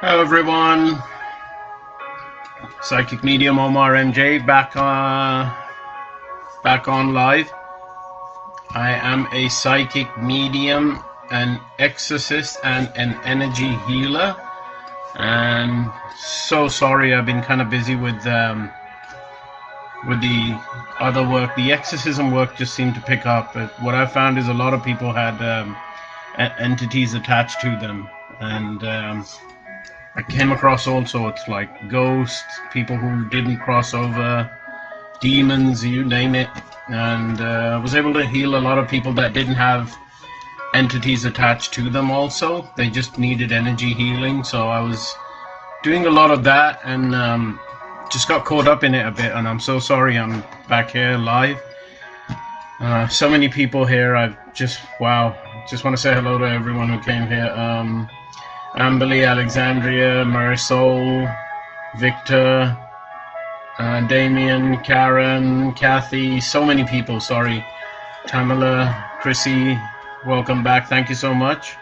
Hello everyone, Psychic Medium Omar MJ back on live. I am a psychic medium, an exorcist, and an energy healer. And so sorry, I've been kind of busy with the other work. The exorcism work just seemed to pick up. But what I found is a lot of people had entities attached to them, and I came across all sorts, like ghosts, people who didn't cross over, demons, you name it. And I was able to heal a lot of people that didn't have entities attached to them also. They just needed energy healing. So I was doing a lot of that and just got caught up in it a bit. And I'm so sorry I'm back here live. So many people here. Wow. Just want to say hello to everyone who came here. Amberly, Alexandria, Marisol, Victor, Damien, Karen, Kathy, so many people, sorry. Tamala, Chrissy, welcome back, thank you so much.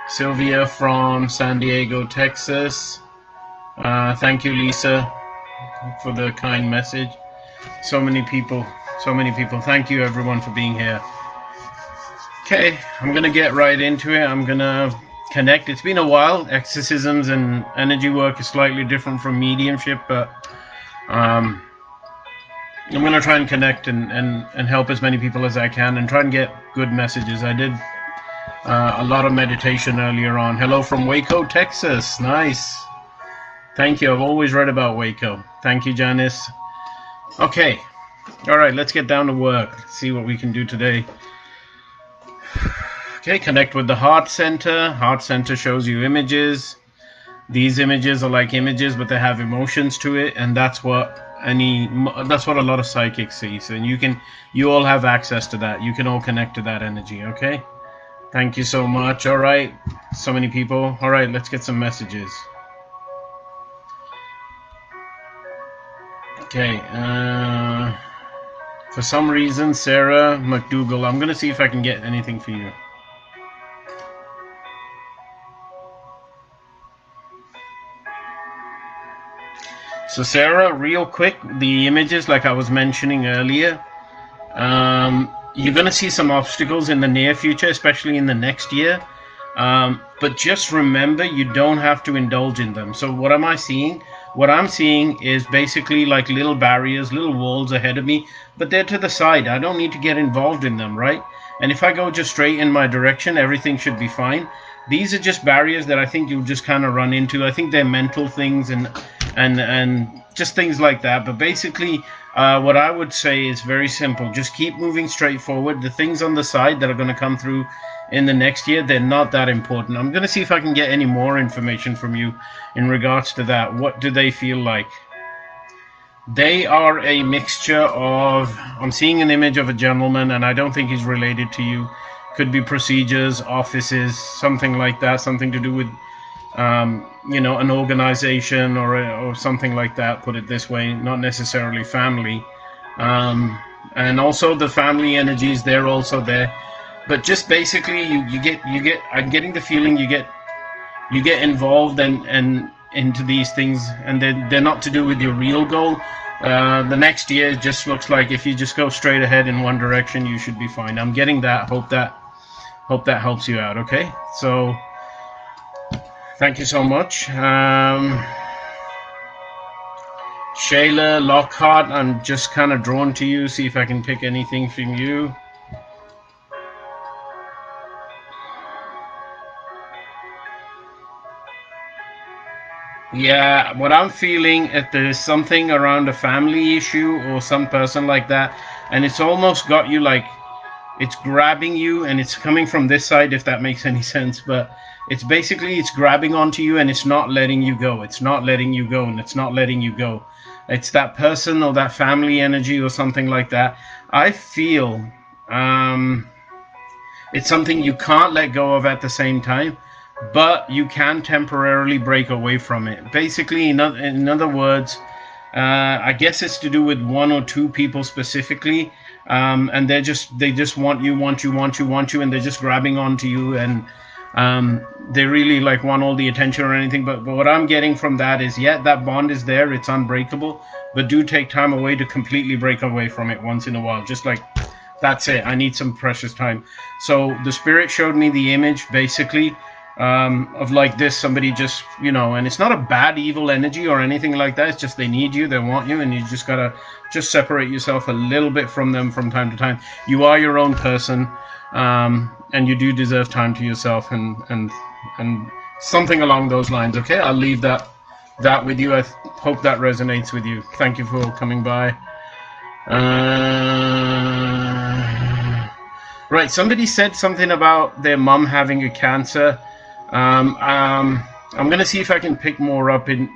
Sylvia from San Diego, Texas. Thank you, Lisa, for the kind message. So many people, thank you everyone for being here. Okay, I'm gonna get right into it. I'm gonna connect. It's been a while. Exorcisms and energy work is slightly different from mediumship, but I'm going to try and connect and help as many people as I can and try and get good messages. I did a lot of meditation earlier on. Hello from Waco, Texas. Nice. Thank you. I've always read about Waco. Thank you, Janice. Okay. All right, let's get down to work. See what we can do today. Okay, connect with the heart center. Heart center shows you images. These images are like images, but they have emotions to it, and that's what a lot of psychics see. So you all have access to that. You can all connect to that energy. Okay. Thank you so much. All right, so many people. All right, let's get some messages. Okay. For some reason, Sarah McDougall. I'm gonna see if I can get anything for you. So Sarah, real quick, the images like I was mentioning earlier, you're going to see some obstacles in the near future, especially in the next year. But just remember, you don't have to indulge in them. So what am I seeing? What I'm seeing is basically like little barriers, little walls ahead of me, but they're to the side. I don't need to get involved in them, right? And if I go just straight in my direction, everything should be fine. These are just barriers that I think you'll just kind of run into. I think they're mental things and just things like that. But basically, what I would say is very simple. Just keep moving straight forward. The things on the side that are going to come through in the next year, they're not that important. I'm going to see if I can get any more information from you in regards to that. What do they feel like? They are a mixture of, I'm seeing an image of a gentleman, and I don't think he's related to you. Could be procedures, offices, something like that, something to do with an organization or something like that, put it this way, not necessarily family. And also the family energies, they're also there. But just basically you get I'm getting the feeling you get involved and into these things, and they're not to do with your real goal. The next year just looks like if you just go straight ahead in one direction, you should be fine. I'm getting that. Hope that helps you out. Okay, so thank you so much. Shayla Lockhart, I'm just kind of drawn to you. See if I can pick anything from you. Yeah, what I'm feeling, if there's something around a family issue or some person like that, and it's almost got you like, it's grabbing you and it's coming from this side, if that makes any sense, but it's grabbing onto you and it's not letting you go. It's not letting you go and it's not letting you go. It's that person or that family energy or something like that. I feel it's something you can't let go of at the same time, but you can temporarily break away from it. Basically, in other words, I guess it's to do with one or two people specifically, and they just want you, and they're just grabbing onto you, and They really like want all the attention or anything, but what I'm getting from that is, yeah, that bond is there, it's unbreakable, but do take time away to completely break away from it once in a while. Just like, that's it, I need some precious time. So the spirit showed me the image basically, of like this, somebody just, and it's not a bad evil energy or anything like that, it's just they need you, they want you, and you just gotta just separate yourself a little bit from them from time to time. You are your own person, and you do deserve time to yourself, and something along those lines. Okay, I'll leave that with you. I hope that resonates with you. Thank you for coming by. Right, somebody said something about their mum having a cancer. I'm gonna see if I can pick more up in.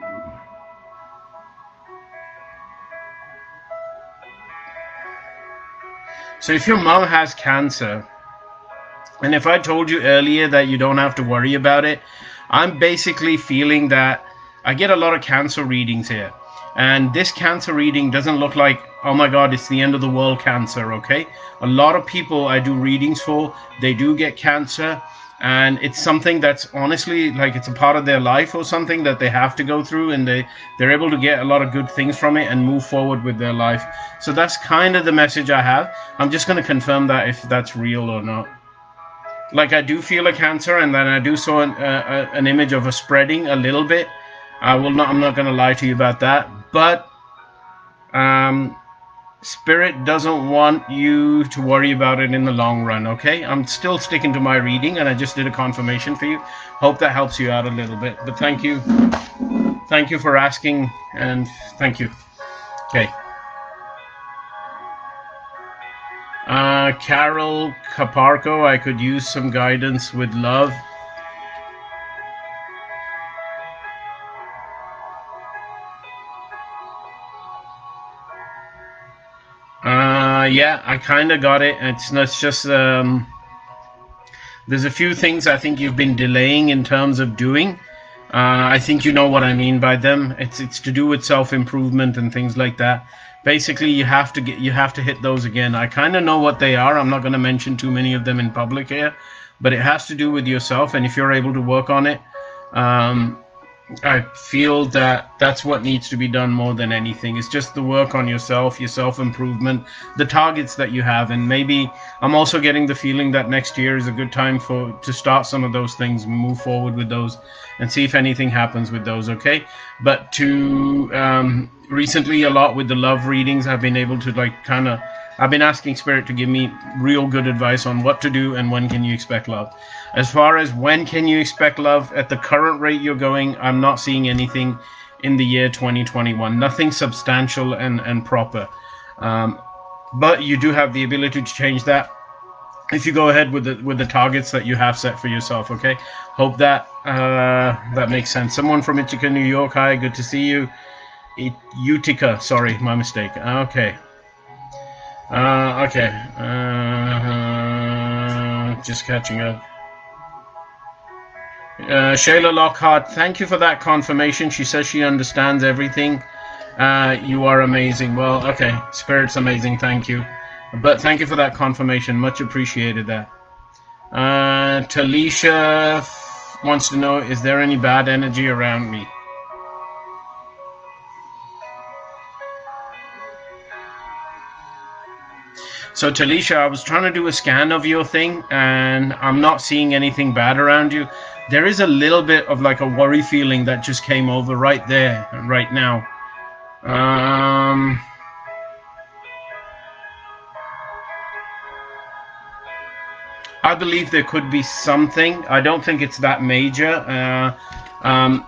So if your mom has cancer, and if I told you earlier that you don't have to worry about it, I'm basically feeling that I get a lot of cancer readings here. And this cancer reading doesn't look like, oh my God, it's the end of the world cancer, okay? A lot of people I do readings for, they do get cancer. And it's something that's honestly like it's a part of their life or something that they have to go through, and they're able to get a lot of good things from it and move forward with their life. So that's kind of the message I have. I'm just going to confirm that if that's real or not. Like, I do feel a cancer, and then I do saw an image of a spreading a little bit. I'm not going to lie to you about that, but Spirit doesn't want you to worry about it in the long run, okay? I'm still sticking to my reading, and I just did a confirmation for you. Hope that helps you out a little bit, but thank you. Thank you for asking, and thank you. Okay. Carol Caparco, I could use some guidance with love. Yeah, I kind of got it. It's just there's a few things I think you've been delaying in terms of doing. I think you know what I mean by them. It's to do with self-improvement and things like that. Basically, you have to hit those again. I kind of know what they are. I'm not going to mention too many of them in public here, but it has to do with yourself. And if you're able to work on it, I feel that that's what needs to be done more than anything. It's just the work on yourself, your self-improvement, the targets that you have. And maybe I'm also getting the feeling that next year is a good time to start some of those things, move forward with those, and see if anything happens with those, okay? But recently a lot with the love readings, I've been able to I've been asking Spirit to give me real good advice on what to do and when can you expect love. As far as when can you expect love, at the current rate you're going, I'm not seeing anything in the year 2021. Nothing substantial and proper. But you do have the ability to change that if you go ahead with the targets that you have set for yourself, okay? Hope that that makes sense. Someone from Ithaca, New York. Hi, good to see you. Utica, sorry, my mistake. Okay. Okay. Just catching up. Shayla Lockhart, thank you for that confirmation. She says she understands everything. You are amazing. Well, okay, Spirit's amazing. Thank you. But thank you for that confirmation. Much appreciated that. Talisha wants to know, is there any bad energy around me? So Talisha, I was trying to do a scan of your thing, and I'm not seeing anything bad around you. There is a little bit of like a worry feeling that just came over right there, right now. I believe there could be something. I don't think it's that major.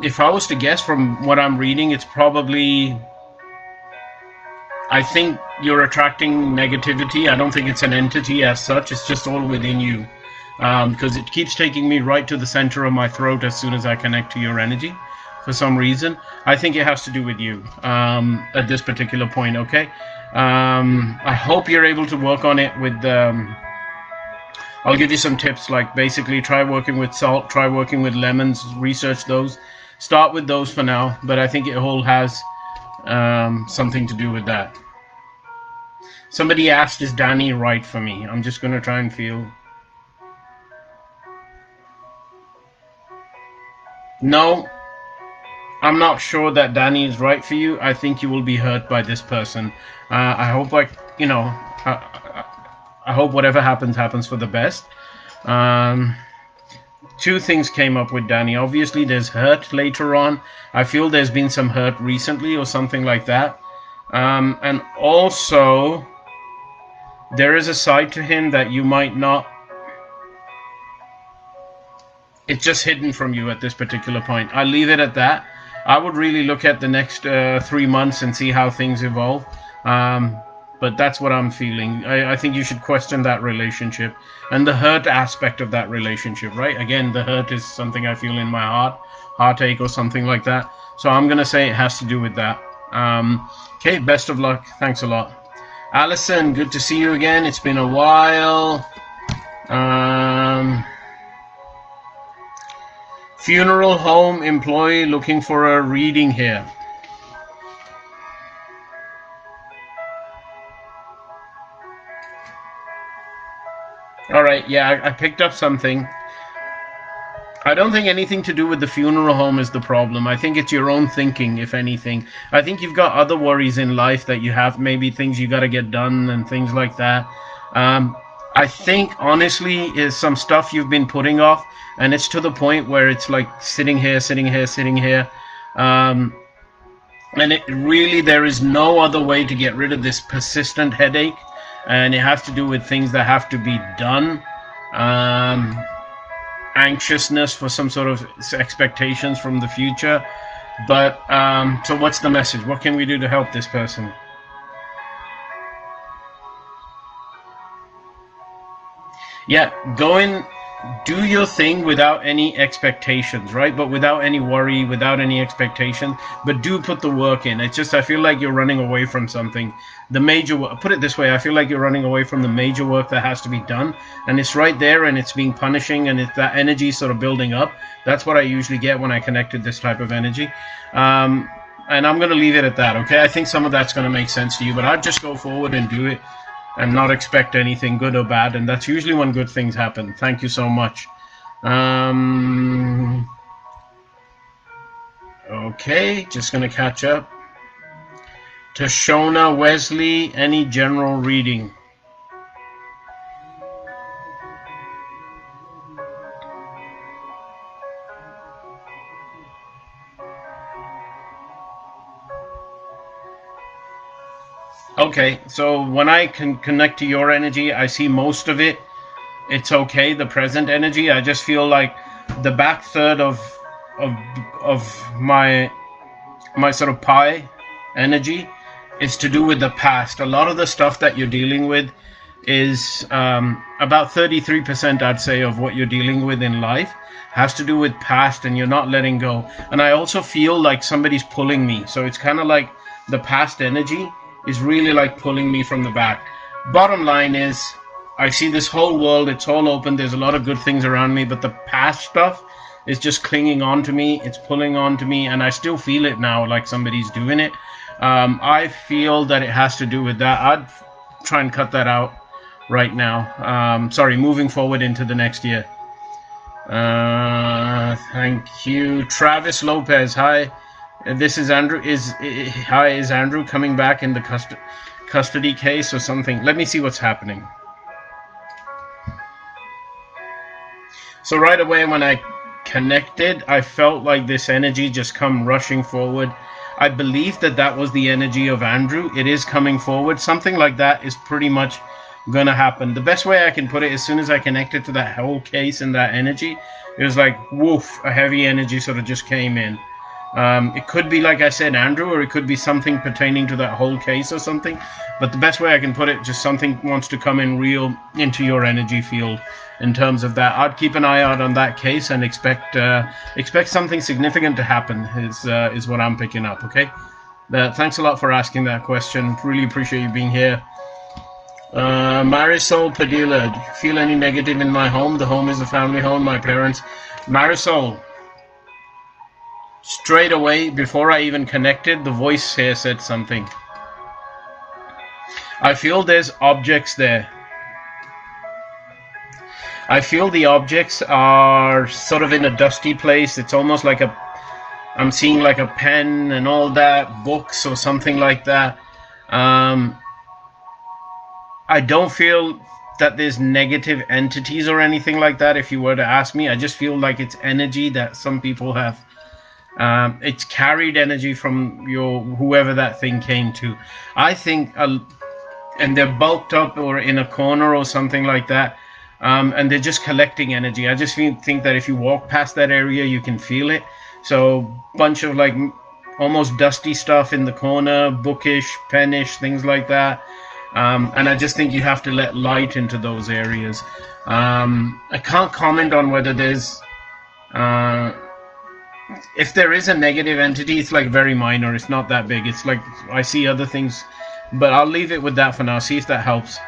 If I was to guess from what I'm reading, it's probably... I think you're attracting negativity. I don't think it's an entity as such. It's just all within you. Because it keeps taking me right to the center of my throat as soon as I connect to your energy. For some reason. I think it has to do with you at this particular point, okay? I hope you're able to work on it with... I'll give you some tips, like basically try working with salt, try working with lemons, research those. Start with those for now, but I think it all has something to do with that. Somebody asked, is Danny right for me? I'm just going to try and feel... No, I'm not sure that Danny is right for you. I think you will be hurt by this person. I hope, like, you know, I hope whatever happens happens for the best. Um, Two things came up with Danny. Obviously, there's hurt later on. I feel there's been some hurt recently or something like that. And also, there is a side to him that you might not. It's just hidden from you at this particular point. I'll leave it at that. I would really look at the next 3 months and see how things evolve. Um, but that's what I'm feeling. I think you should question that relationship and the hurt aspect of that relationship, right? Again, the hurt is something I feel in my heartache or something like that. So I'm going to say it has to do with that. Okay, best of luck. Thanks a lot. Allison, good to see you again. It's been a while. Funeral home employee looking for a reading here. All right, yeah, I picked up something. I don't think anything to do with the funeral home is the problem. I think it's your own thinking, if anything. I think you've got other worries in life that you have, maybe things you got to get done and things like that. I think, honestly, is some stuff you've been putting off, and it's to the point where it's like sitting here, sitting here, sitting here. And it really, there is no other way to get rid of this persistent headache, and it has to do with things that have to be done. Anxiousness for some sort of expectations from the future. But so what's the message? What can we do to help this person? Yeah, go in, do your thing without any expectations, right? But without any worry, without any expectations. But do put the work in. It's just I feel like you're running away from something. The major, put it this way, I feel like you're running away from the major work that has to be done, and it's right there, and it's being punishing, and it's that energy sort of building up. That's what I usually get when I connected this type of energy. And I'm going to leave it at that, okay? I think some of that's going to make sense to you, but I'd just go forward and do it and not expect anything good or bad, and that's usually when good things happen. Thank you so much. Okay, just going to catch up. Tashona Wesley, any general reading? Okay, so when I can connect to your energy, I see most of it. It's okay, the present energy. I just feel like the back third of my sort of pie energy is to do with the past. A lot of the stuff that you're dealing with is about 33%, I'd say, of what you're dealing with in life has to do with past, and you're not letting go. And I also feel like somebody's pulling me. So it's kind of like the past energy is really like pulling me from the back. Bottom line is, I see this whole world, it's all open, there's a lot of good things around me, but the past stuff is just clinging on to me, it's pulling on to me, and I still feel it now, like somebody's doing it. I feel that it has to do with that. I'd try and cut that out right now. Sorry, moving forward into the next year. Thank you. Travis Lopez, hi. This is Andrew. Is Andrew coming back in the custody case or something? Let me see what's happening. So right away when I connected, I felt like this energy just come rushing forward. I believe that was the energy of Andrew. It is coming forward. Something like that is pretty much gonna happen. The best way I can put it, as soon as I connected to that whole case and that energy, it was like woof, a heavy energy sort of just came in. It could be, like I said, Andrew, or it could be something pertaining to that whole case or something. But the best way I can put it, just something wants to come in real into your energy field. In terms of that, I'd keep an eye out on that case and expect something significant to happen. Is what I'm picking up. Okay. Thanks a lot for asking that question. Really appreciate you being here. Marisol Padilla, do you feel any negative in my home? The home is a family home. My parents. Marisol. Straight away, before I even connected, the voice here said something. I feel there's objects there. I feel the objects are sort of in a dusty place. It's almost like I'm seeing like a pen and all that, books or something like that. I don't feel that there's negative entities or anything like that. If you were to ask me, I just feel like it's energy that some people have. It's carried energy from whoever that thing came to. I think, and they're bulked up or in a corner or something like that, and they're just collecting energy. I just think that if you walk past that area, you can feel it. So, bunch of like almost dusty stuff in the corner, bookish, pennish, things like that. And I just think you have to let light into those areas. I can't comment on whether there's if there is a negative entity. It's like very minor. It's not that big. It's like I see other things, but I'll leave it with that for now. See if that helps.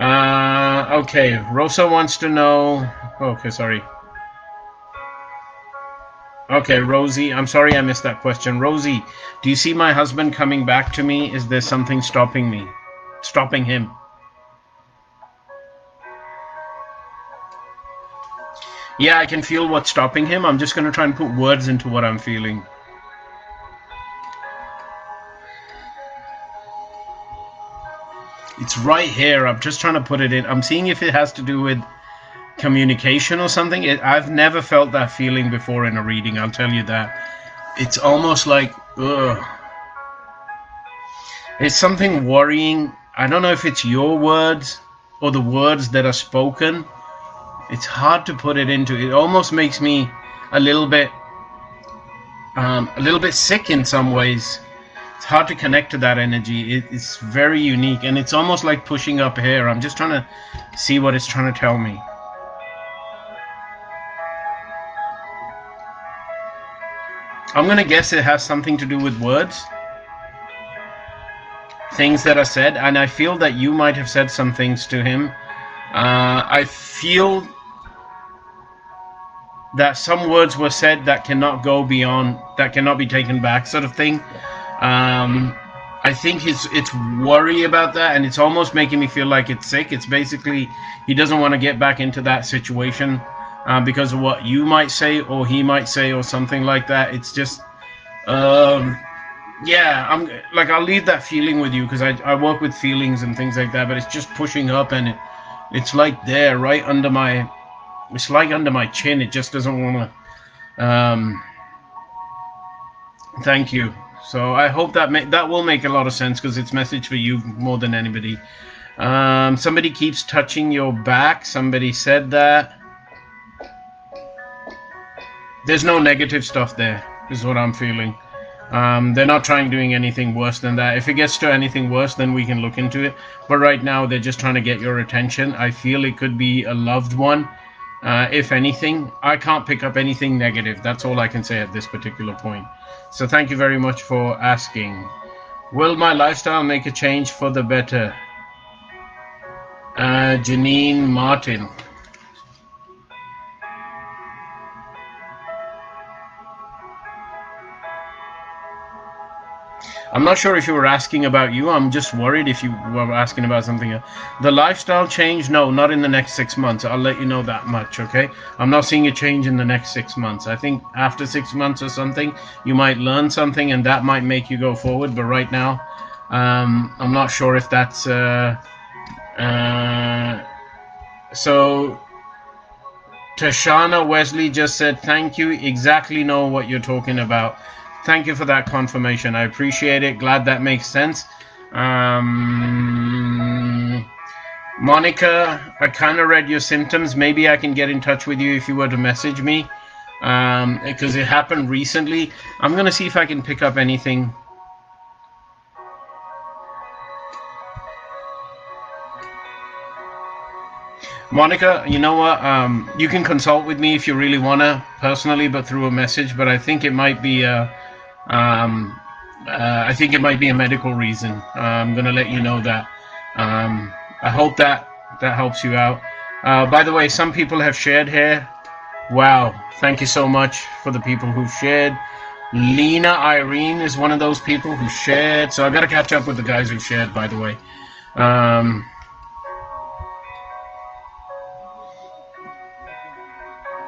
Okay, Rosa wants to know. Okay, sorry. Okay, Rosie, I'm sorry I missed that question. Rosie, do you see my husband coming back to me? Is there something stopping him? Yeah, I can feel what's stopping him. I'm just going to try and put words into what I'm feeling. It's right here. I'm just trying to put it in. I'm seeing if it has to do with communication or something. I've never felt that feeling before in a reading, I'll tell you that. It's almost like, ugh. It's something worrying. I don't know if it's your words or the words that are spoken. It's hard to put it into. It almost makes me a little bit sick in some ways. It's hard to connect to that energy. It's very unique, and it's almost like pushing up hair. I'm just trying to see what it's trying to tell me. I'm going to guess it has something to do with words. Things that are said, and I feel that you might have said some things to him. I feel that some words were said that cannot go beyond, that cannot be taken back, sort of thing. I think it's worry about that, and it's almost making me feel like it's sick. It's basically he doesn't want to get back into that situation because of what you might say or he might say or something like that. It's just, yeah, I'll leave that feeling with you because I work with feelings and things like that, but it's just pushing up, and it's like there, right under my, it's like under my chin. It just doesn't want to. Thank you. So I hope that will make a lot of sense because it's message for you more than anybody. Somebody keeps touching your back. Somebody said that. There's no negative stuff there, is what I'm feeling. They're not doing anything worse than that. If it gets to anything worse, then we can look into it. But right now, they're just trying to get your attention. I feel it could be a loved one. If anything, I can't pick up anything negative. That's all I can say at this particular point. So thank you very much for asking. Will my lifestyle make a change for the better? Janine Martin. I'm not sure if you were asking about you. I'm just worried if you were asking about something else. The lifestyle change? No, not in the next 6 months. I'll let you know that much, okay? I'm not seeing a change in the next 6 months. I think after 6 months or something, you might learn something and that might make you go forward. But right now, I'm not sure if that's... So, Tashana Wesley just said, thank you. Exactly know what you're talking about. Thank you for that confirmation. I appreciate it. Glad that makes sense. Monica, I kind of read your symptoms. Maybe I can get in touch with you if you were to message me. Because it happened recently. I'm going to see if I can pick up anything. Monica, you know what? You can consult with me if you really want to, personally, but through a message. But I think it might be I think it might be a medical reason. I'm going to let you know that. I hope that helps you out. By the way, some people have shared here. Wow. Thank you so much for the people who've shared. Lena Irene is one of those people who shared. So I got to catch up with the guys who shared, by the way.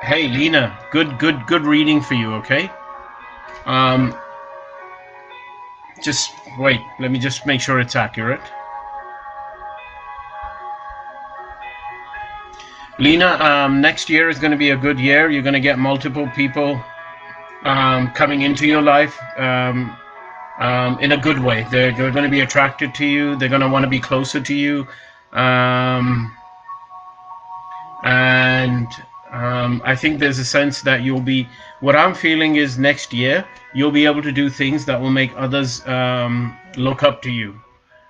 Hey, Lena, good reading for you, okay? Um, just wait, let me just make sure it's accurate. Lena, next year is going to be a good year. You're going to get multiple people coming into your life in a good way. They're going to be attracted to you. They're going to want to be closer to you. And I think there's a sense that you'll be, what I'm feeling is next year, you'll be able to do things that will make others look up to you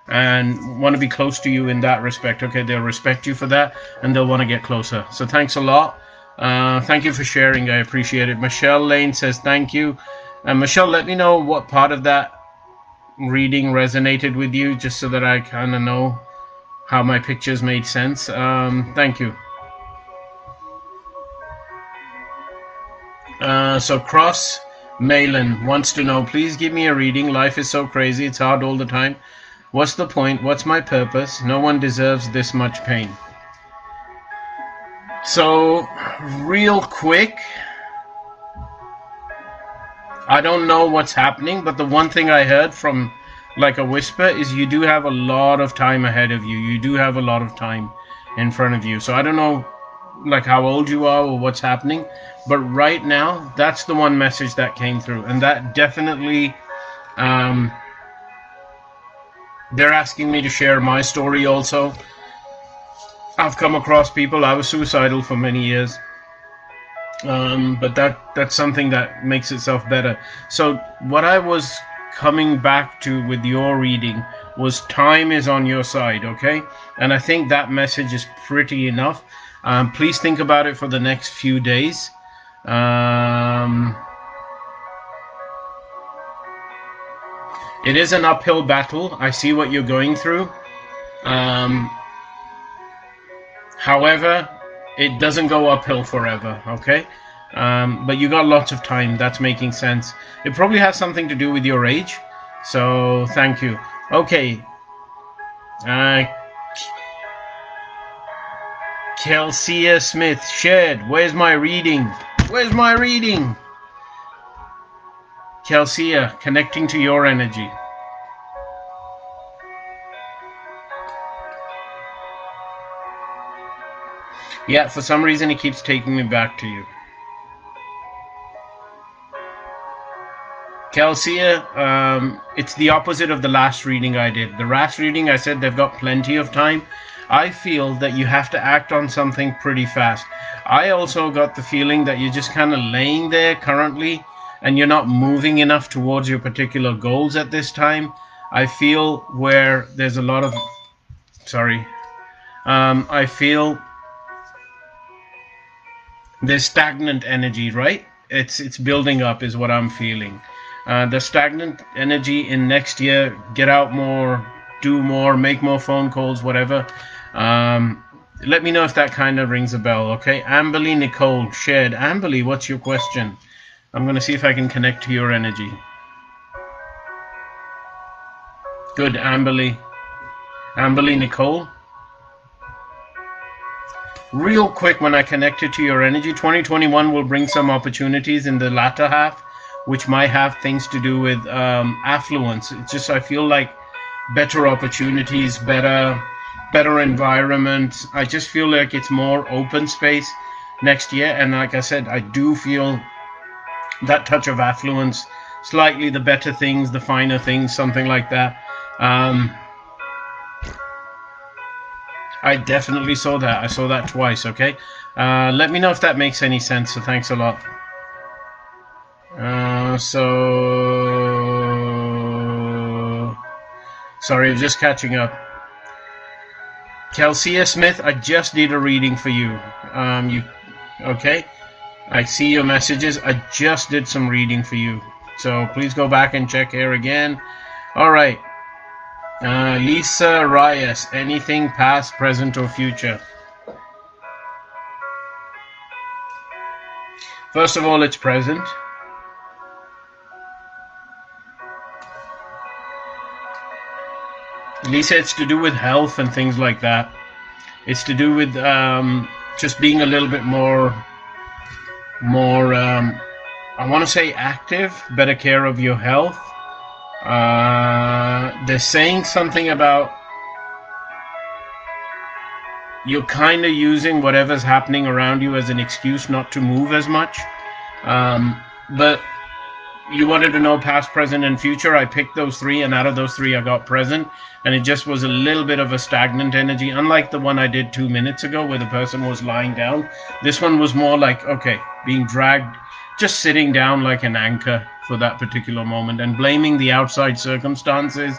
and want to be close to you in that respect. Okay, they'll respect you for that and they'll want to get closer. So thanks a lot. Thank you for sharing. I appreciate it. Michelle Lane says thank you. And Michelle, let me know what part of that reading resonated with you, just so that I kind of know how my pictures made sense. Thank you. So Cross Malin wants to know, please give me a reading. Life is so crazy. It's hard all the time. What's the point? What's my purpose? No one deserves this much pain. So, real quick, I don't know what's happening, but the one thing I heard from like a whisper is you do have a lot of time ahead of you. You do have a lot of time in front of you. So I don't know like how old you are or what's happening, but right now that's the one message that came through, and that definitely they're asking me to share my story also. I've come across people, I was suicidal for many years, but that's something that makes itself better. So what I was coming back to with your reading was time is on your side, okay? And I think that message is pretty enough. Please think about it for the next few days. It is an uphill battle. I see what you're going through. However, it doesn't go uphill forever, okay? But you got lots of time. That's making sense. It probably has something to do with your age. So thank you. Okay. Kelsia Smith, Shed, where's my reading? Where's my reading? Kelsia, connecting to your energy. Yeah, for some reason it keeps taking me back to you. Kelsia, it's the opposite of the last reading I did. The last reading I said they've got plenty of time. I feel that you have to act on something pretty fast. I also got the feeling that you're just kind of laying there currently and you're not moving enough towards your particular goals at this time. I feel where there's a lot of... Sorry. I feel there's stagnant energy, right? It's building up is what I'm feeling. The stagnant energy in next year, get out more, do more, make more phone calls, whatever. Let me know if that kind of rings a bell, okay? Amberly Nicole, Shared. Amberly, what's your question? I'm going to see if I can connect to your energy. Good, Amberly. Amberly Nicole. Real quick, when I connected to your energy, 2021 will bring some opportunities in the latter half, which might have things to do with affluence. It's just, I feel like better opportunities, better environment. I just feel like it's more open space next year. And like I said, I do feel that touch of affluence, slightly the better things, the finer things, something like that. I definitely saw that. I saw that twice, okay? Let me know if that makes any sense, so thanks a lot. Sorry, I'm just catching up. Kelsia Smith, I just did a reading for you. Okay? I see your messages. I just did some reading for you. So please go back and check here again. All right. Lisa Reyes, anything past, present, or future? First of all, it's present. Lisa, it's to do with health and things like that. It's to do with just being a little bit more more, I want to say active, better care of your health. They're saying something about you're kind of using whatever's happening around you as an excuse not to move as much. But you wanted to know past, present, and future. I picked those three, and out of those three, I got present. And it just was a little bit of a stagnant energy, unlike the one I did 2 minutes ago where the person was lying down. This one was more like, okay, being dragged, just sitting down like an anchor for that particular moment and blaming the outside circumstances,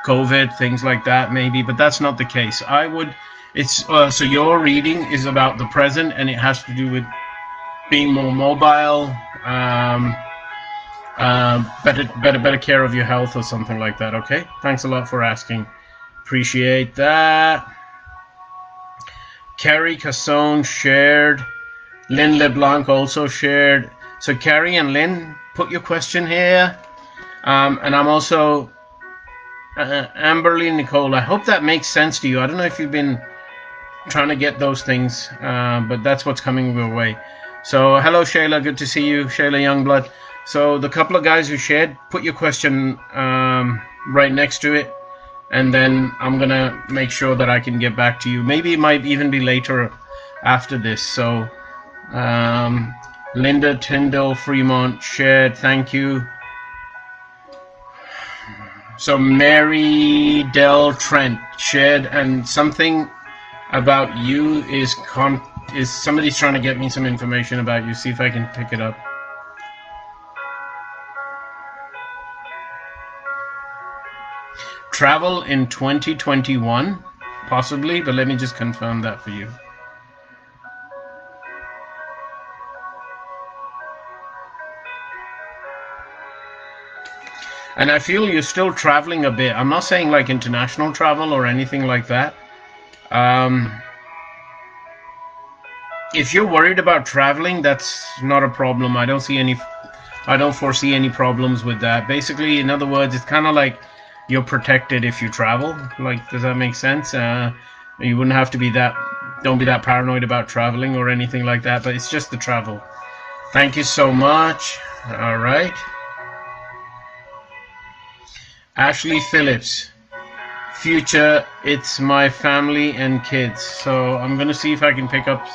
COVID, things like that, maybe. But that's not the case. So your reading is about the present, and it has to do with being more mobile, better care of your health or something like that. Okay, thanks a lot for asking. Appreciate that. Carrie Cassone shared. Lynn LeBlanc also shared. So Carrie and Lynn, put your question here. And I'm also Amberly Nicole. I hope that makes sense to you. I don't know if you've been trying to get those things, but that's what's coming your way. So hello Shayla, good to see you, Shayla Youngblood. So the couple of guys who shared, put your question right next to it, and then I'm gonna make sure that I can get back to you. Maybe it might even be later after this. So Linda Tyndall Fremont shared, thank you. So Mary Del Trent shared, and something about you is somebody's trying to get me some information about you. See if I can pick it up. Travel in 2021, possibly, but let me just confirm that for you. And I feel you're still traveling a bit. I'm not saying like international travel or anything like that. If you're worried about traveling, that's not a problem. I don't foresee any problems with that. Basically, in other words, it's kind of like you're protected if you travel. Like, does that make sense? You wouldn't have to don't be that paranoid about traveling or anything like that, but it's just the travel. Thank you so much. All right. Ashley Phillips. Future, it's my family and kids. So I'm going to see if I can pick up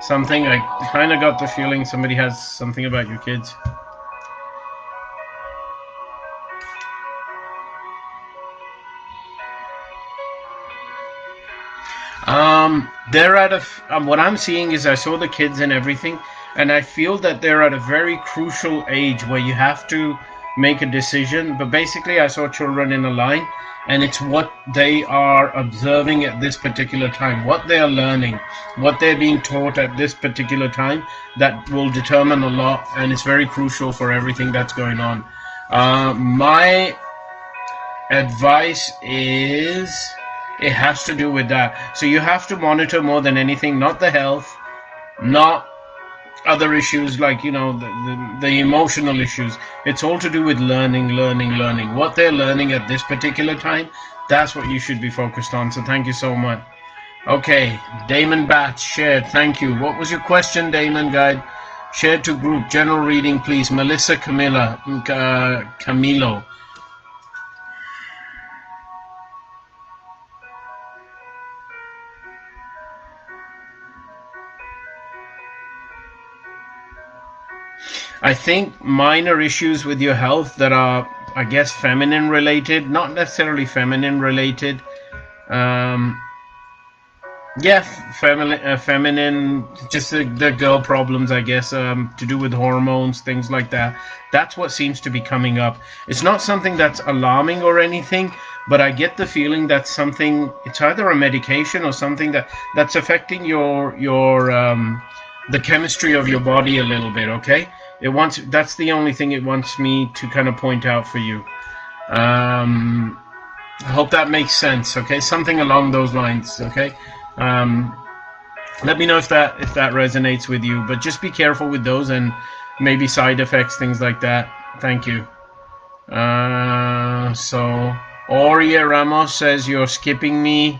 something. I kind of got the feeling somebody has something about your kids. What I'm seeing is I saw the kids and everything, and I feel that they're at a very crucial age where you have to make a decision. But basically, I saw children in a line, and it's what they are observing at this particular time, what they are learning, what they're being taught at this particular time, that will determine a lot, and it's very crucial for everything that's going on. My advice is it has to do with that. So you have to monitor more than anything, not the health, not other issues like, the emotional issues. It's all to do with learning. What they're learning at this particular time, that's what you should be focused on. So thank you so much. Okay, Damon Batts shared. Thank you. What was your question, Damon? Guide shared to group. General reading, please. Melissa Camilo. I think minor issues with your health that are, I guess, feminine related, not necessarily feminine related. Feminine, just the girl problems, I guess, to do with hormones, things like that. That's what seems to be coming up. It's not something that's alarming or anything, but I get the feeling that it's either a medication or something that's affecting the chemistry of your body a little bit, okay? That's the only thing it wants me to kind of point out for you. I hope that makes sense, okay? Something along those lines, okay? Let me know if that resonates with you, but just be careful with those and maybe side effects, things like that. Thank you. So Oria Ramos says you're skipping me.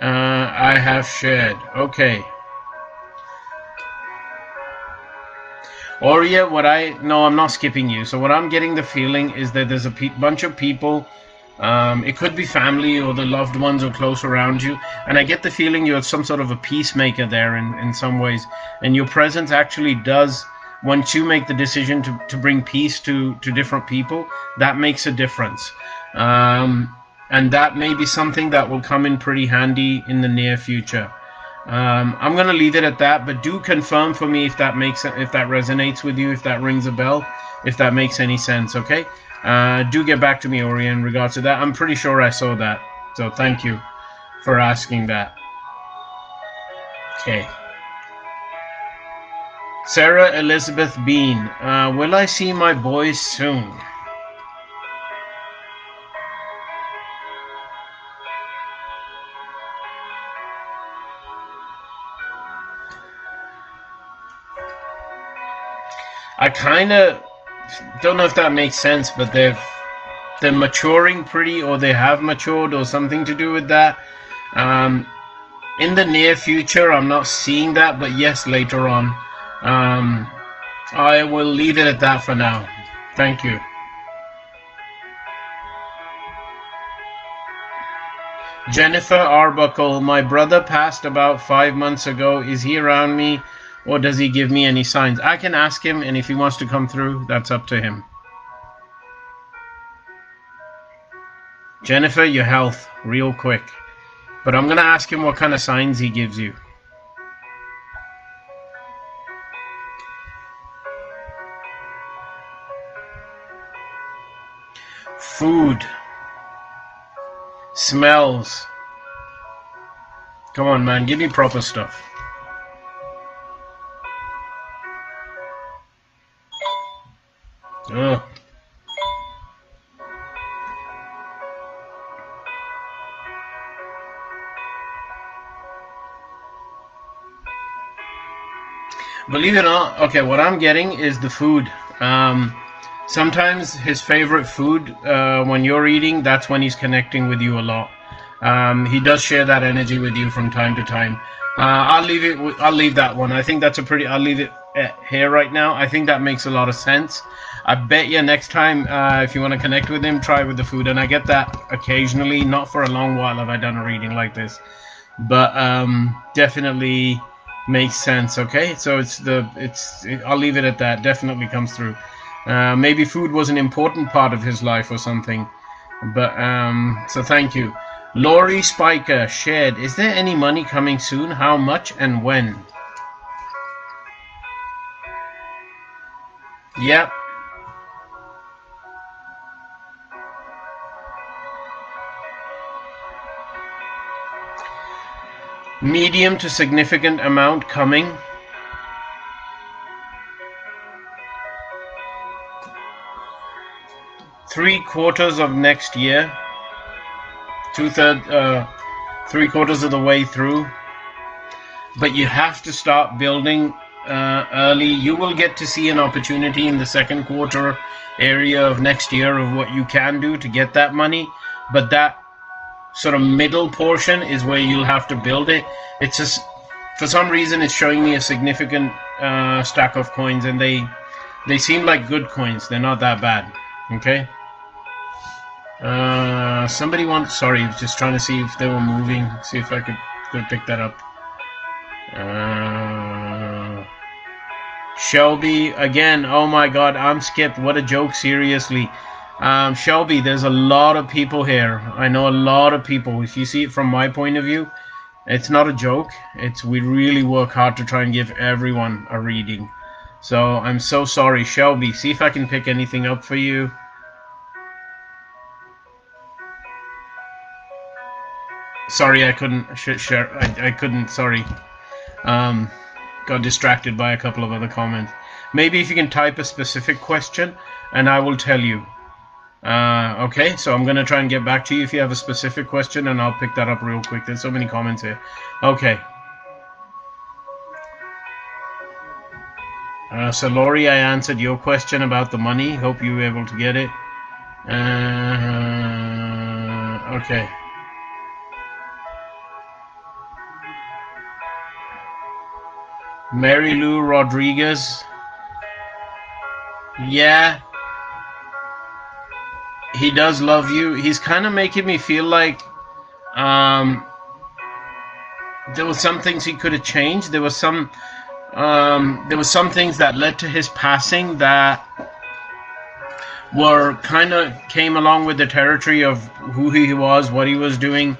I have shared. Okay. Or yeah, no, I'm not skipping you. So what I'm getting the feeling is that there's a bunch of people. It could be family or the loved ones or close around you, and I get the feeling you're some sort of a peacemaker there in some ways, and your presence actually does. Once you make the decision to bring peace to different people, that makes a difference. And that may be something that will come in pretty handy in the near future. I'm gonna leave it at that, but do confirm for me if that resonates with you, if that rings a bell, if that makes any sense. Okay. Do get back to me, Ori, in regards to that. I'm pretty sure I saw that, so thank you for asking that. Okay. Sarah Elizabeth Bean, will I see my boys soon? I kind of don't know if that makes sense, but they're maturing pretty, or they have matured, or something to do with that. In the near future, I'm not seeing that, but yes, later on. I will leave it at that for now. Thank you. Jennifer Arbuckle, my brother passed about 5 months ago. Is he around me, or does he give me any signs? I can ask him, and if he wants to come through, that's up to him. Jennifer, your health, real quick. But I'm going to ask him what kind of signs he gives you. Food. Smells. Come on, man, give me proper stuff. Ugh. Believe it or not, okay, what I'm getting is the food. Sometimes his favorite food, when you're eating, that's when he's connecting with you a lot. He does share that energy with you from time to time. I'll leave that one. I think that's a pretty. I'll leave it here right now. I think that makes a lot of sense. I bet you next time, if you want to connect with him, try with the food. And I get that occasionally. Not for a long while have I done a reading like this, but definitely makes sense. Okay, so I'll leave it at that. Definitely comes through. Maybe food was an important part of his life or something. But so thank you. Laurie Spiker shared, is there any money coming soon? How much and when? Yep. Medium to significant amount coming. Three-quarters of next year. Three-quarters of the way through. But you have to start building early. You will get to see an opportunity in the second quarter area of next year of what you can do to get that money. But that sort of middle portion is where you'll have to build it. It's just, for some reason, it's showing me a significant stack of coins, and they seem like good coins. They're not that bad. Okay. Somebody wants. Sorry, just trying to see if they were moving. See if I could pick that up. Shelby again. Oh my God, I'm skipped. What a joke. Seriously. Shelby, there's a lot of people here. I know a lot of people. If you see it from my point of view, it's not a joke. We really work hard to try and give everyone a reading. So I'm so sorry, Shelby. See if I can pick anything up for you. Sorry, I couldn't share. I couldn't. Sorry. Got distracted by a couple of other comments. Maybe if you can type a specific question, and I will tell you. Okay, so I'm gonna try and get back to you if you have a specific question, and I'll pick that up real quick. There's so many comments here. Okay. So Laurie, I answered your question about the money. Hope you were able to get it. Okay. Mary Lou Rodriguez. Yeah, he does love you. He's kind of making me feel like um, there was some things he could have changed. There was some things that led to his passing that were kind of came along with the territory of who he was, what he was doing.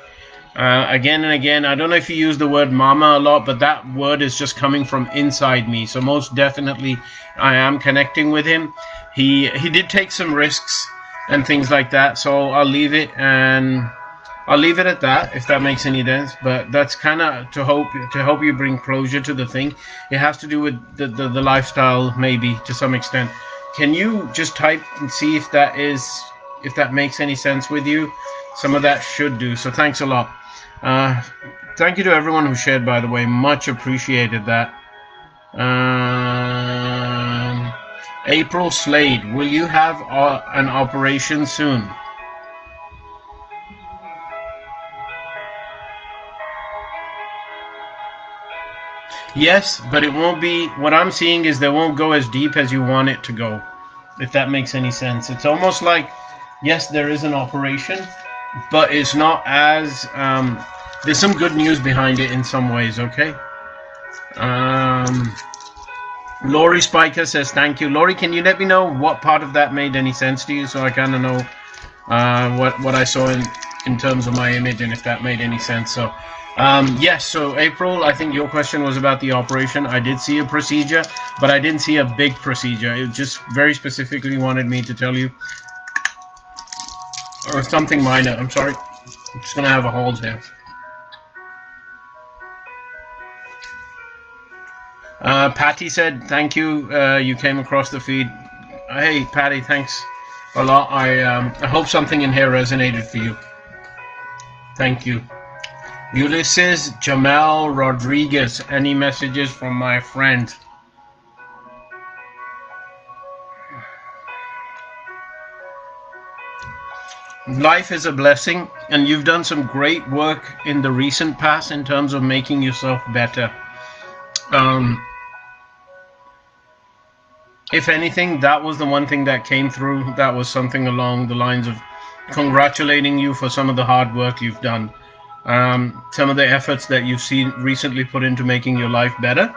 Again and again, I don't know if you use the word mama a lot, but that word is just coming from inside me. So most definitely, I am connecting with him. He did take some risks and things like that. So I'll leave it at that, if that makes any sense. But that's kind of to help you bring closure to the thing. It has to do with the lifestyle, maybe to some extent. Can you just type and see if that makes any sense with you? Some of that should do. So thanks a lot. Uh, Thank you to everyone who shared, by the way. Much appreciated that. Um, April Slade, will you have an operation soon? Yes, but it won't be. What I'm seeing is they won't go as deep as you want it to go, if that makes any sense. It's almost like, yes, there is an operation, but it's not as. There's some good news behind it in some ways, okay? Um, Lori Spiker says thank you. Lori, can you let me know what part of that made any sense to you, so I kind of know what I saw in terms of my image and if that made any sense. So yes, so April, I think your question was about the operation. I did see a procedure, but I didn't see a big procedure. It just very specifically wanted me to tell you, or something minor. I'm sorry, I'm just gonna have a hold here. Patty said thank you. You came across the feed. Hey Patty, thanks a lot. I hope something in here resonated for you. Thank you. Ulysses Jamel Rodriguez, any messages from my friend? Life is a blessing, and you've done some great work in the recent past in terms of making yourself better. Um, if anything, that was the one thing that came through. That was something along the lines of congratulating you for some of the hard work you've done. Some of the efforts that you've seen recently put into making your life better.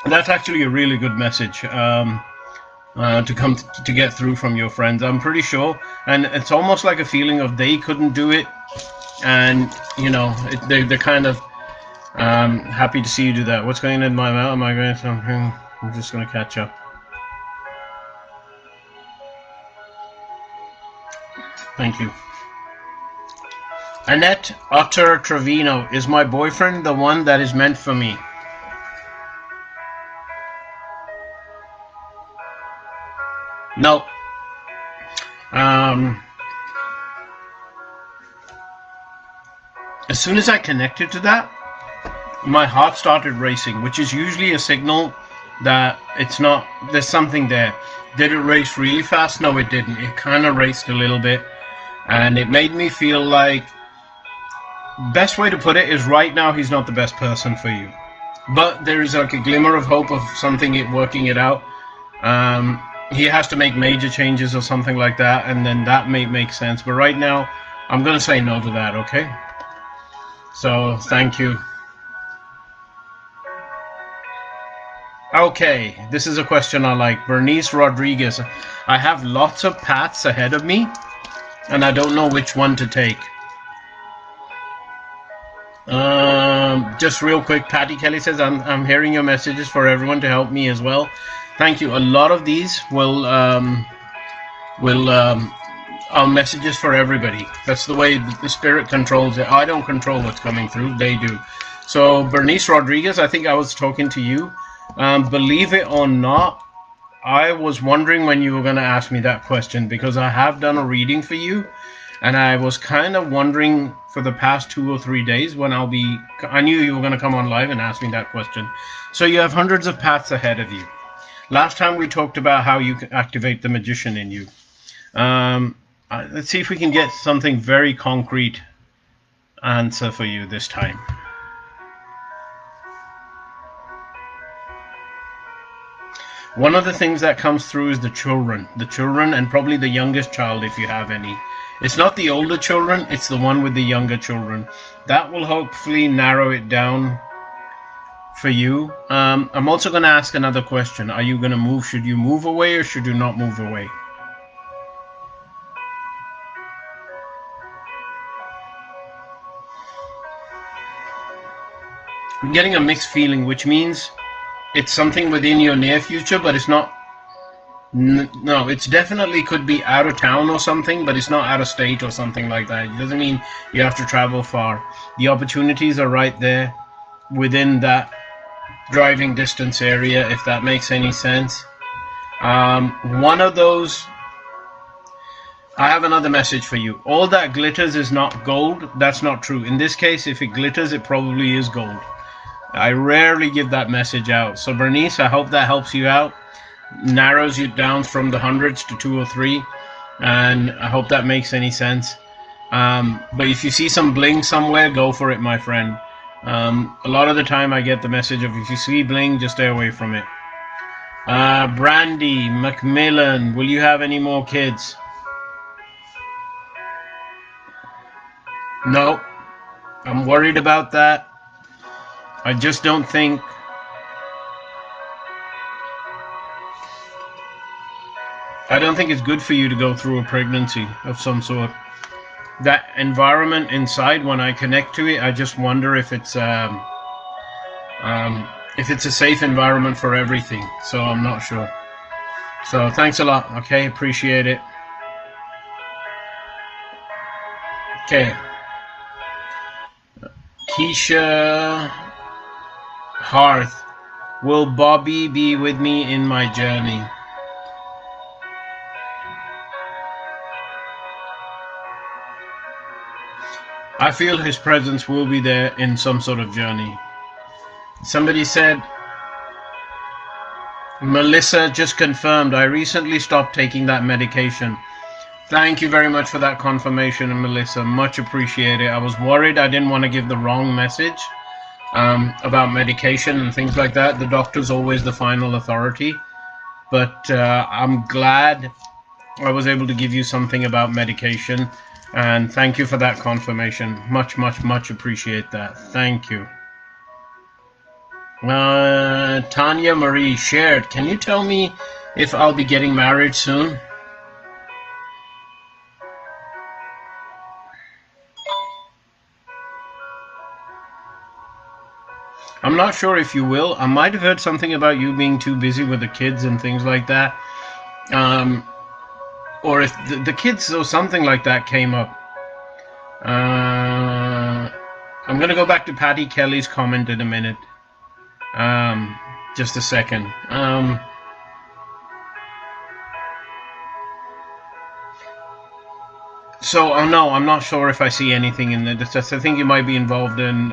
And that's actually a really good message to come to get through from your friends. I'm pretty sure, and it's almost like a feeling of they couldn't do it, and they're kind of happy to see you do that. What's going on in my mouth? Am I going something? I'm just going to catch up. Thank you. Annette Otter Trevino, is my boyfriend the one that is meant for me? No. As soon as I connected to that, my heart started racing, which is usually a signal that it's not, there's something there. Did it race really fast? No, it didn't. It kind of raced a little bit, and it made me feel like, best way to put it is, right now he's not the best person for you, but there is like a glimmer of hope of something working it out. He has to make major changes or something like that, and then that may make sense, but right now I'm gonna say no to that. Okay, so thank you. Okay, this is a question I like. Bernice Rodriguez, I have lots of paths ahead of me, and I don't know which one to take. Just real quick, Patty Kelly says, I'm hearing your messages for everyone to help me as well. Thank you. A lot of these are messages for everybody. That's the way the spirit controls it. I don't control what's coming through. They do. So Bernice Rodriguez, I think I was talking to you. Believe it or not, I was wondering when you were going to ask me that question, because I have done a reading for you, and I was kind of wondering for the past 2 or 3 days when I knew you were going to come on live and ask me that question. So you have hundreds of paths ahead of you. Last time we talked about how you can activate the magician in you. Let's see if we can get something very concrete answer for you this time. One of the things that comes through is the children. The children, and probably the youngest child if you have any. It's not the older children, it's the one with the younger children. That will hopefully narrow it down for you. I'm also going to ask another question. Are you going to move? Should you move away or should you not move away? I'm getting a mixed feeling, which means it's something within your near future, but it's not. No, it's definitely could be out of town or something, but it's not out of state or something like that. It doesn't mean you have to travel far. The opportunities are right there within that driving distance area, if that makes any sense. One of those. I have another message for you. All that glitters is not gold. That's not true. In this case, if it glitters, it probably is gold. I rarely give that message out. So Bernice, I hope that helps you out. Narrows you down from the hundreds to 2 or 3. And I hope that makes any sense. But if you see some bling somewhere, go for it, my friend. A lot of the time I get the message of if you see bling, just stay away from it. Brandy Macmillan, will you have any more kids? No. I'm worried about that. I just don't think it's good for you to go through a pregnancy of some sort. That environment inside, when I connect to it, I just wonder if it's a safe environment for everything. So I'm not sure. So thanks a lot. Okay, appreciate it. Okay. Keisha Hearth, will Bobby be with me in my journey? I feel his presence will be there in some sort of journey. Somebody said, Melissa just confirmed, I recently stopped taking that medication. Thank you very much for that confirmation, Melissa. Much appreciated. I was worried I didn't want to give the wrong message about medication and things like that. The doctor's always the final authority. But I'm glad I was able to give you something about medication. And thank you for that confirmation. Much, much, much appreciate that. Thank you. Tanya Marie shared, can you tell me if I'll be getting married soon? I'm not sure if you will. I might have heard something about you being too busy with the kids and things like that. Or if the kids or something like that came up. I'm going to go back to Patty Kelly's comment in a minute. Just a second. So, no, I'm not sure if I see anything in there. I think you might be involved in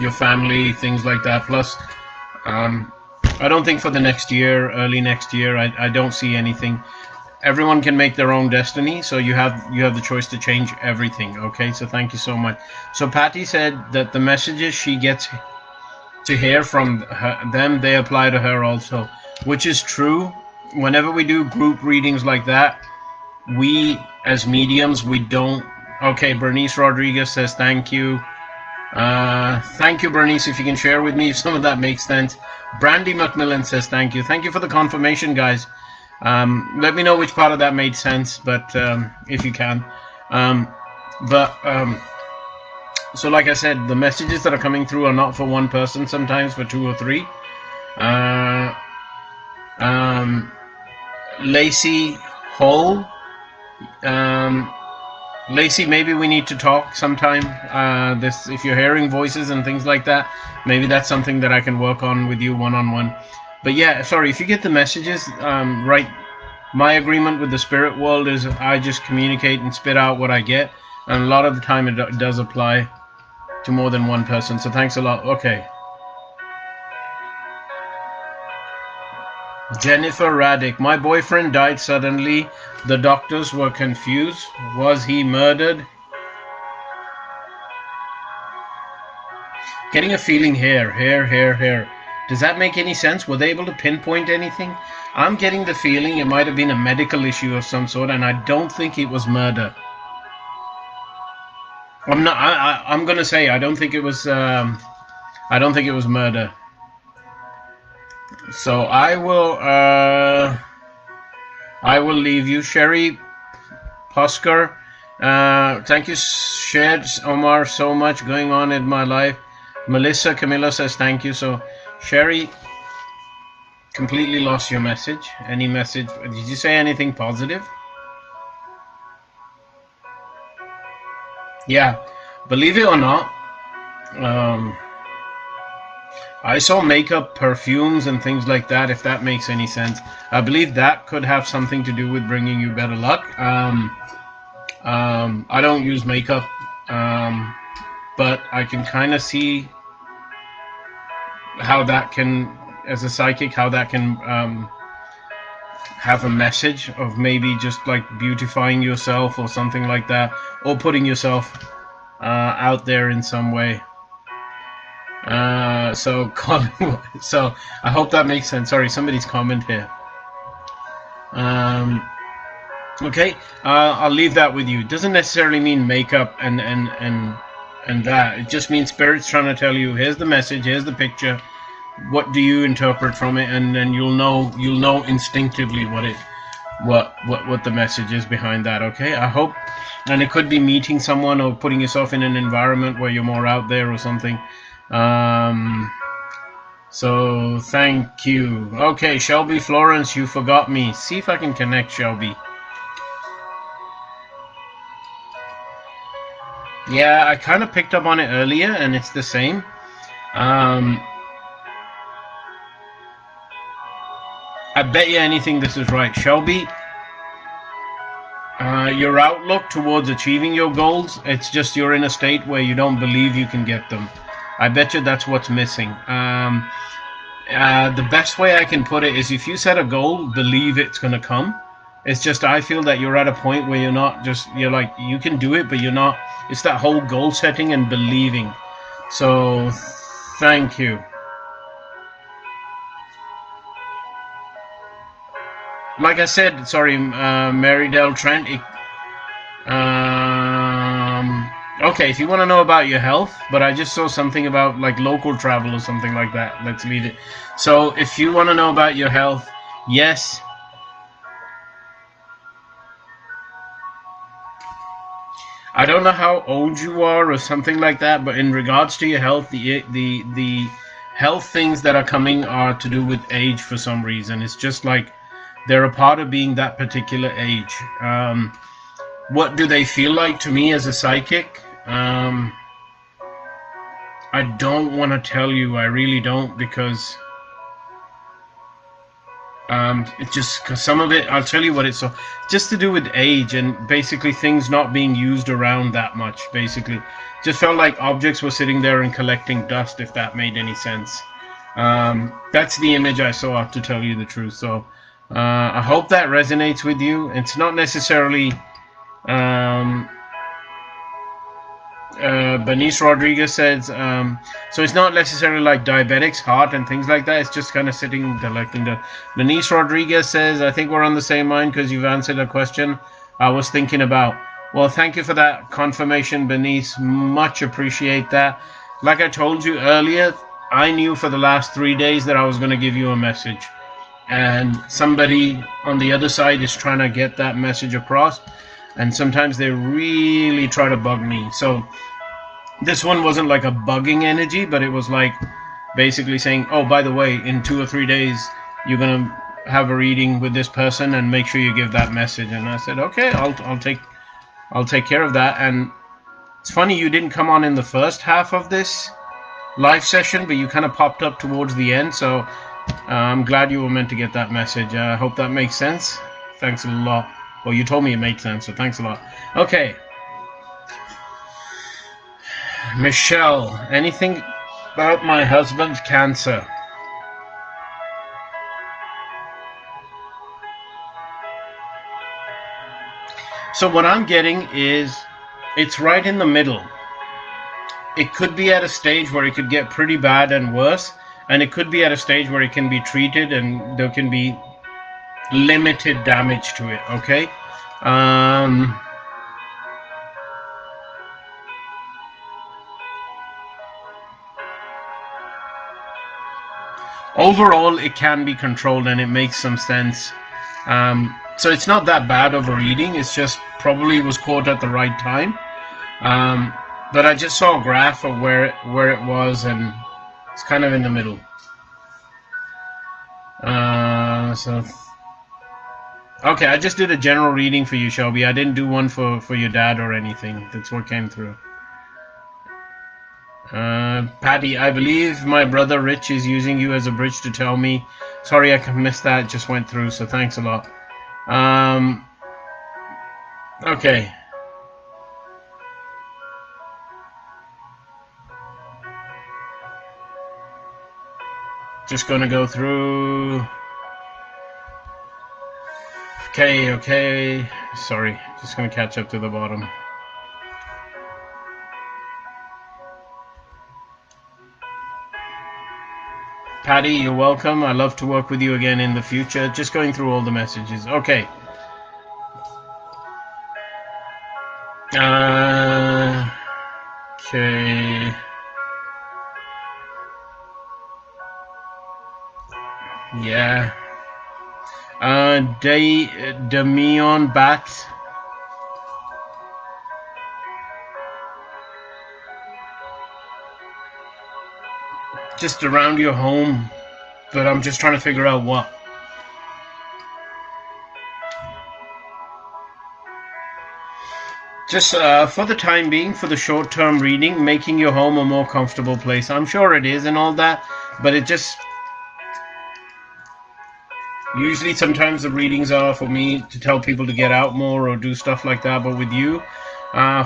your family, things like that. Plus, I don't think for the next year, early next year, I don't see anything. Everyone can make their own destiny, so you have the choice to change everything. Okay, so thank you so much. So Patty said that the messages she gets to hear from them, they apply to her also, which is true. Whenever we do group readings like that, we as mediums, we don't. Okay, Bernice Rodriguez says thank you. Thank you, Bernice, if you can share with me if some of that makes sense. Brandy Macmillan says thank you. Thank you for the confirmation, guys. Let me know which part of that made sense, but if you can. So like I said, the messages that are coming through are not for one person, sometimes for 2 or 3. Lacey Hole. Lacey, maybe we need to talk sometime. If you're hearing voices and things like that, maybe that's something that I can work on with you one-on-one. But yeah, sorry, if you get the messages, right, my agreement with the spirit world is I just communicate and spit out what I get. And a lot of the time it does apply to more than one person. So thanks a lot. Okay. Jennifer Raddick. My boyfriend died suddenly. The doctors were confused. Was he murdered? Getting a feeling here. Does that make any sense? Were they able to pinpoint anything? I'm getting the feeling it might have been a medical issue of some sort, and I don't think it was murder. I'm not. I'm gonna say I don't think it was. I don't think it was murder. So I will. I will leave you, Sherry Pusker. Thank you, Shed Omar, so much going on in my life. Melissa Camilla says thank you. So, Sherry, completely lost your message. Any message? Did you say anything positive? Yeah, believe it or not, I saw makeup, perfumes, and things like that, if that makes any sense. I believe that could have something to do with bringing you better luck. I don't use makeup, but I can kind of see how that can, as a psychic, how that can have a message of maybe just like beautifying yourself or something like that, or putting yourself out there in some way. So I hope that makes sense. Sorry, somebody's comment here. Okay, I'll leave that with you. It doesn't necessarily mean makeup and that. It just means Spirit's trying to tell you, here's the message, here's the picture. What do you interpret from it? And then you'll know instinctively what the message is behind that. Okay, I hope. And it could be meeting someone or putting yourself in an environment where you're more out there or something. So thank you. Okay, Shelby Florence, you forgot me. See if I can connect Shelby. Yeah, I kind of picked up on it earlier, and it's the same. I bet you anything this is right. Shelby, your outlook towards achieving your goals, it's just you're in a state where you don't believe you can get them. I bet you that's what's missing. The best way I can put it is if you set a goal, believe it's going to come. It's just I feel that you're at a point where you're like, you can do it, but you're not. It's that whole goal setting and believing. So, thank you. Like I said, sorry, Mary Del Trent. Okay, if you want to know about your health, but I just saw something about like local travel or something like that. Let's leave it. So if you want to know about your health, yes. I don't know how old you are or something like that, but in regards to your health, the health things that are coming are to do with age for some reason. It's just like they're a part of being that particular age. What do they feel like to me as a psychic? I don't want to tell you. I really don't, because it's just because some of it, I'll tell you what it's just to do with age and basically things not being used around that much. Basically, just felt like objects were sitting there and collecting dust, if that made any sense. That's the image I saw, to tell you the truth. So I hope that resonates with you. It's not necessarily. Bernice Rodriguez says, so it's not necessarily like diabetics, heart, and things like that. It's just kind of sitting, collecting the. Bernice Rodriguez says, I think we're on the same mind because you've answered a question I was thinking about. Well, thank you for that confirmation, Bernice. Much appreciate that. Like I told you earlier, I knew for the last 3 days that I was going to give you a message. And somebody on the other side is trying to get that message across. And sometimes they really try to bug me. So this one wasn't like a bugging energy, but it was like basically saying, oh, by the way, in 2 or 3 days, you're going to have a reading with this person and make sure you give that message. And I said, okay, I'll take care of that. And it's funny, you didn't come on in the first half of this live session, but you kind of popped up towards the end. So I'm glad you were meant to get that message. I hope that makes sense. Thanks a lot. Well, you told me it made sense, so thanks a lot. Okay. Michelle, anything about my husband's cancer? So what I'm getting is it's right in the middle. It could be at a stage where it could get pretty bad and worse, and it could be at a stage where it can be treated and there can be limited damage to it, okay? Overall, it can be controlled and it makes some sense. So it's not that bad of a reading. It's just probably was caught at the right time. But I just saw a graph of where it was, and it's kind of in the middle. So okay, I just did a general reading for you, Shelby. I didn't do one for your dad or anything. That's what came through. Patty, I believe my brother Rich is using you as a bridge to tell me. Sorry, I missed that. Just went through, so thanks a lot. Okay. Just gonna go through. Okay. Sorry, just gonna catch up to the bottom. Patty, you're welcome. I love to work with you again in the future. Just going through all the messages. Okay. Okay. Yeah. Demion Bats. Just around your home, but I'm just trying to figure out what. Just for the time being, for the short-term reading, making your home a more comfortable place. I'm sure it is and all that, but it just... Usually sometimes the readings are for me to tell people to get out more or do stuff like that, but with you,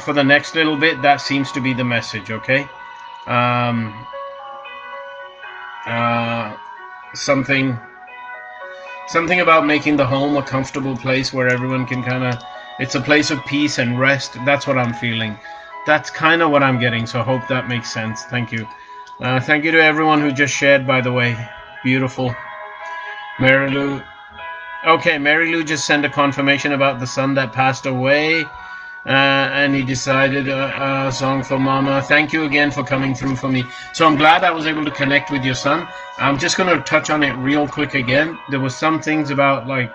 for the next little bit, that seems to be the message, okay? Something about making the home a comfortable place where everyone can kind of... It's a place of peace and rest. That's what I'm feeling. That's kind of what I'm getting, so I hope that makes sense. Thank you. Thank you to everyone who just shared, by the way. Beautiful. Mary Lou. Okay, Mary Lou just sent a confirmation about the son that passed away. And he decided a song for Mama. Thank you again for coming through for me. So I'm glad I was able to connect with your son. I'm just going to touch on it real quick again. There was some things about like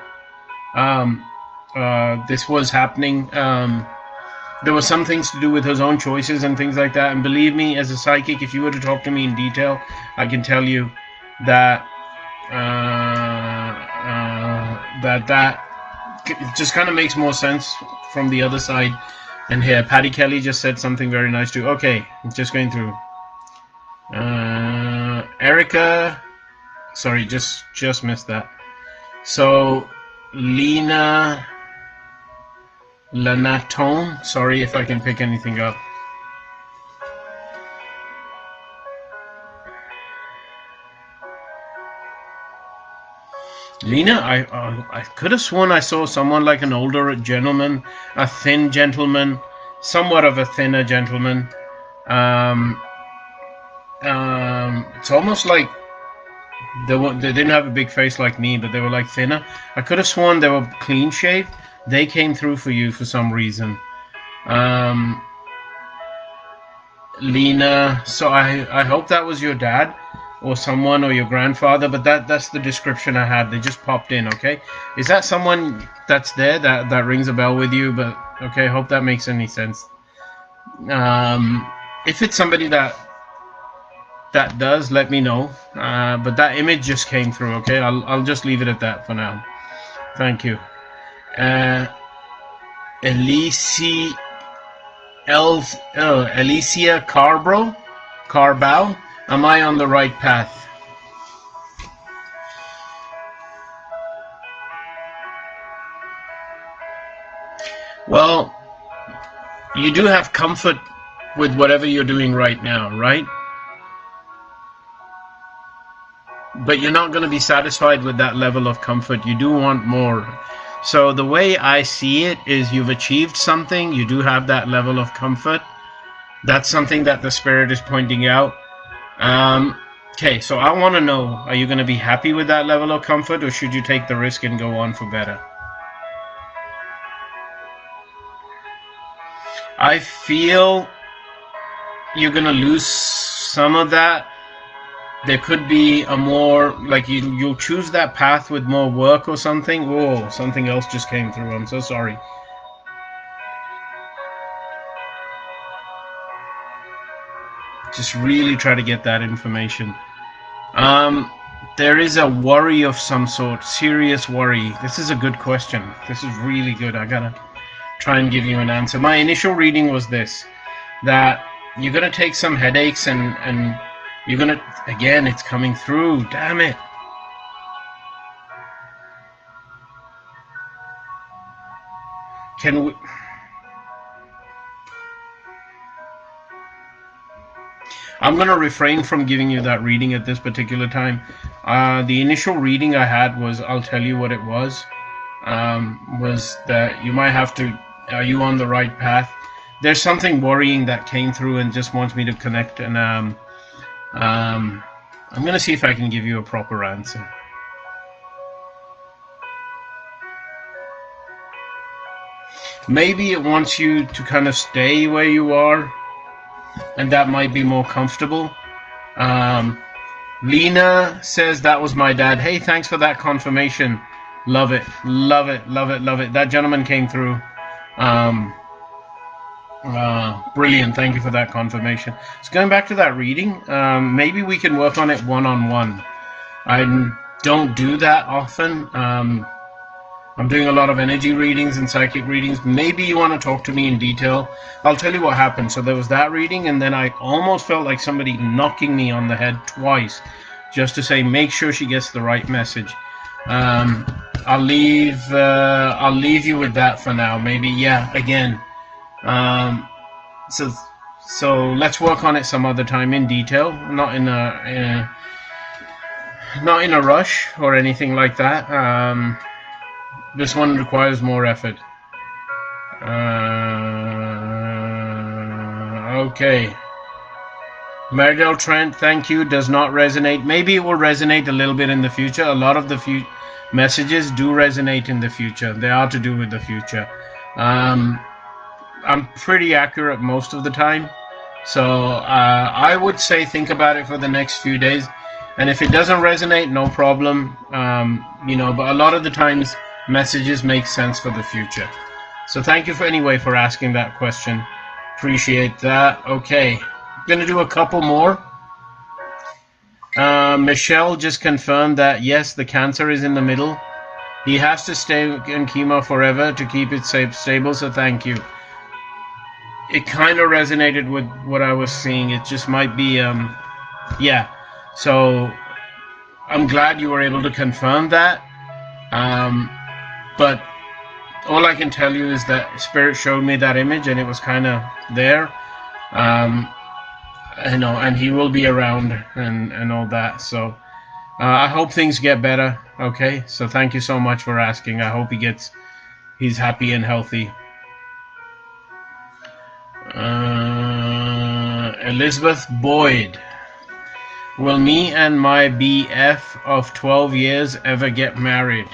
this was happening. There were some things to do with his own choices and things like that. And believe me, as a psychic, if you were to talk to me in detail, I can tell you that that just kind of makes more sense from the other side. And here, Patty Kelly just said something very nice too. Okay, just going through. Erica, sorry, just missed that. So, Lena Lanatone, sorry if I can pick anything up. Lena, I could have sworn I saw someone like an older gentleman, a thin gentleman, somewhat of a thinner gentleman. It's almost like they didn't have a big face like me, but they were like thinner. I could have sworn they were clean shaved. They came through for you for some reason. Lena, so I hope that was your dad or someone or your grandfather, but that's the description I had. They just popped in, okay? Is that someone that's there that rings a bell with you? But okay, hope that makes any sense. If it's somebody that does, let me know. But that image just came through, okay? I'll just leave it at that for now. Thank you. Alicia Carbow. Am I on the right path? Well, you do have comfort with whatever you're doing right now, right? But you're not going to be satisfied with that level of comfort. You do want more. So the way I see it is you've achieved something. You do have that level of comfort. That's something that the Spirit is pointing out. Okay, so I want to know, are you going to be happy with that level of comfort, or should you take the risk and go on for better? I feel you're going to lose some of that. There could be a more, like, you'll choose that path with more work or something. Whoa, something else just came through. I'm so sorry. Just really try to get that information. There is a worry of some sort, serious worry. This is a good question. This is really good. I gotta try and give you an answer. My initial reading was this, that you're gonna take some headaches and you're gonna, again, it's coming through. Damn it. Can we... I'm going to refrain from giving you that reading at this particular time. The initial reading I had was, I'll tell you what it was that you might have to, are you on the right path? There's something worrying that came through and just wants me to connect, and I'm going to see if I can give you a proper answer. Maybe it wants you to kind of stay where you are, and that might be more comfortable. Lena says that was my dad. Hey, thanks for that confirmation. Love it, love it, love it, love it. That gentleman came through. Brilliant. Thank you for that confirmation. So going back to that reading, maybe we can work on it one-on-one. I don't do that often. I'm doing a lot of energy readings and psychic readings. Maybe you want to talk to me in detail. I'll tell you what happened. So there was that reading, and then I almost felt like somebody knocking me on the head twice just to say, make sure she gets the right message. I'll leave you with that for now. Maybe, yeah, again. So let's work on it some other time in detail, not in a rush or anything like that. This one requires more effort. Okay. Meridel Trent, thank you. Does not resonate. Maybe it will resonate a little bit in the future. A lot of the messages do resonate in the future. They are to do with the future. I'm pretty accurate most of the time. So I would say think about it for the next few days. And if it doesn't resonate, no problem. But a lot of the times, messages make sense for the future. So thank you for asking that question. Appreciate that. Okay, I'm gonna do a couple more. Michelle just confirmed that yes, the cancer is in the middle. He has to stay in chemo forever to keep it stable. So thank you. It kind of resonated with what I was seeing. It just might be yeah. So I'm glad you were able to confirm that. But all I can tell you is that Spirit showed me that image, and it was kind of there. And he will be around and all that. So I hope things get better. Okay. So thank you so much for asking. I hope he's happy and healthy. Elizabeth Boyd. Will me and my BF of 12 years ever get married?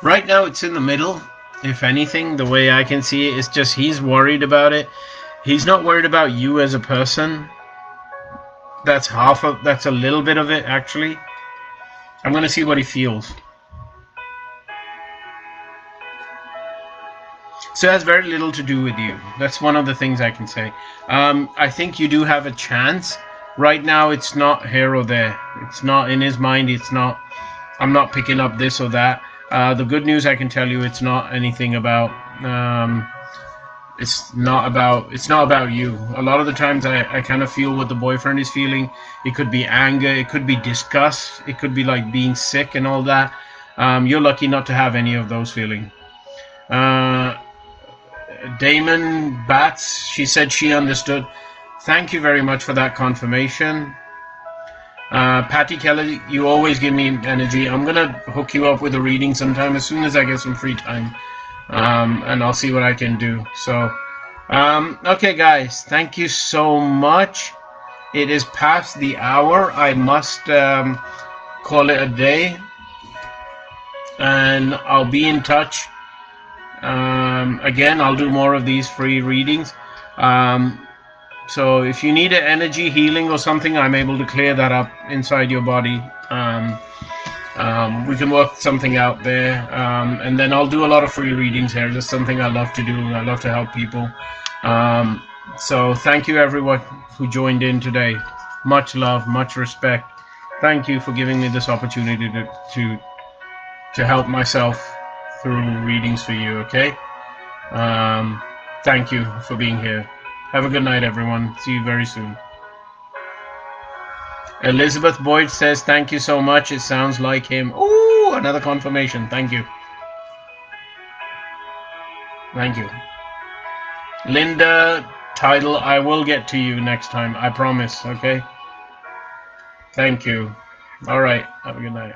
Right now it's in the middle. If anything, the way I can see it is just he's worried about it. He's not worried about you as a person. That's a little bit of it, actually. I'm going to see what he feels. So it has very little to do with you. That's one of the things I can say. I think you do have a chance. Right now, it's not here or there. It's not in his mind. It's not. I'm not picking up this or that. The good news I can tell you, it's not anything about. It's not about you. A lot of the times, I kind of feel what the boyfriend is feeling. It could be anger. It could be disgust. It could be like being sick and all that. You're lucky not to have any of those feelings. Damon Batts, she said she understood. Thank you very much for that confirmation. Patty Kelly, you always give me energy. I'm going to hook you up with a reading sometime as soon as I get some free time. and I'll see what I can do. So, okay, guys, thank you so much. It is past the hour. I must call it a day, and I'll be in touch. Again, I'll do more of these free readings. So if you need an energy healing or something, I'm able to clear that up inside your body. We can work something out there. And then I'll do a lot of free readings here. That's something I love to do. I love to help people. So thank you everyone who joined in today. Much love, much respect. Thank you for giving me this opportunity to help myself through readings for you, okay? Thank you for being here. Have a good night, everyone. See you very soon. Elizabeth Boyd says, thank you so much. It sounds like him. Ooh, another confirmation. Thank you. Thank you. Linda Title, I will get to you next time. I promise, okay? Thank you. All right. Have a good night.